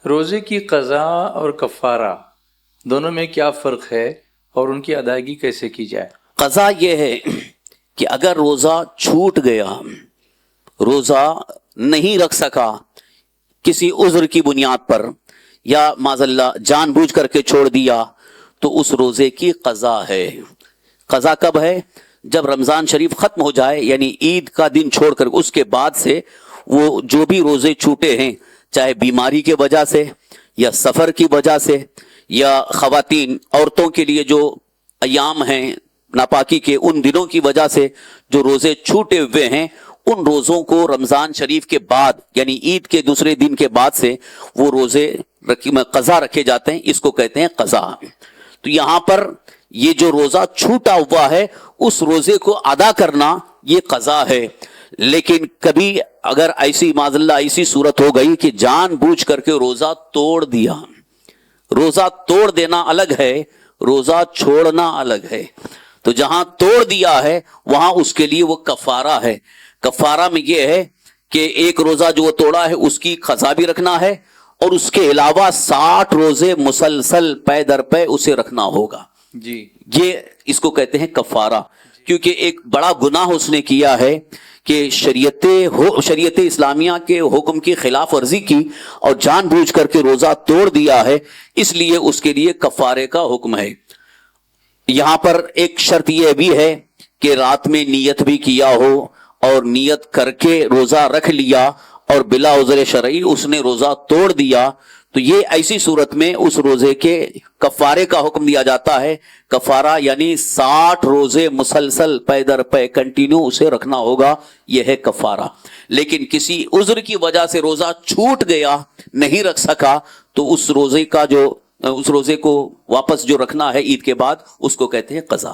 روزے کی قضا اور کفارہ دونوں میں کیا فرق ہے اور ان کی ادائیگی کیسے کی جائے؟ قضا یہ ہے کہ اگر روزہ چھوٹ گیا، روزہ نہیں رکھ سکا کسی عذر کی بنیاد پر، یا معاذ اللہ جان بوجھ کر کے چھوڑ دیا، تو اس روزے کی قضا ہے۔ قضا کب ہے؟ جب رمضان شریف ختم ہو جائے، یعنی عید کا دن چھوڑ کر اس کے بعد سے وہ جو بھی روزے چھوٹے ہیں، چاہے بیماری کی وجہ سے یا سفر کی وجہ سے، یا خواتین عورتوں کے لیے جو ایام ہیں ناپاکی کے، ان دنوں کی وجہ سے جو روزے چھوٹے ہوئے ہیں، ان روزوں کو رمضان شریف کے بعد یعنی عید کے دوسرے دن کے بعد سے وہ روزے قضا رکھے جاتے ہیں۔ اس کو کہتے ہیں قضا۔ تو یہاں پر یہ جو روزہ چھوٹا ہوا ہے اس روزے کو ادا کرنا یہ قضا ہے۔ لیکن کبھی اگر ایسی معاذ اللہ ایسی صورت ہو گئی کہ جان بوجھ کر کے روزہ توڑ دیا، روزہ توڑ دینا الگ ہے، روزہ چھوڑنا الگ ہے۔ تو جہاں توڑ دیا ہے وہاں اس کے لیے وہ کفارہ ہے۔ کفارہ میں یہ ہے کہ ایک روزہ جو وہ توڑا ہے اس کی قضا بھی رکھنا ہے، اور اس کے علاوہ 60 روزے مسلسل پے در پے اسے رکھنا ہوگا۔ جی، یہ اس کو کہتے ہیں کفارہ، کیونکہ ایک بڑا گناہ اس نے کیا ہے کہ شریعت اسلامیہ کے حکم کی خلاف ورزی کی اور جان بوجھ کر کے روزہ توڑ دیا ہے، اس لیے اس کے لیے کفارے کا حکم ہے۔ یہاں پر ایک شرط یہ بھی ہے کہ رات میں نیت بھی کیا ہو، اور نیت کر کے روزہ رکھ لیا اور بلا عذر شرعی اس نے روزہ توڑ دیا، تو یہ ایسی صورت میں اس روزے کے کفارے کا حکم دیا جاتا ہے۔ کفارہ یعنی 60 روزے مسلسل پے در پے کنٹینیو اسے رکھنا ہوگا، یہ ہے کفارہ۔ لیکن کسی عذر کی وجہ سے روزہ چھوٹ گیا، نہیں رکھ سکا، تو اس روزے کو واپس جو رکھنا ہے عید کے بعد، اس کو کہتے ہیں قضا۔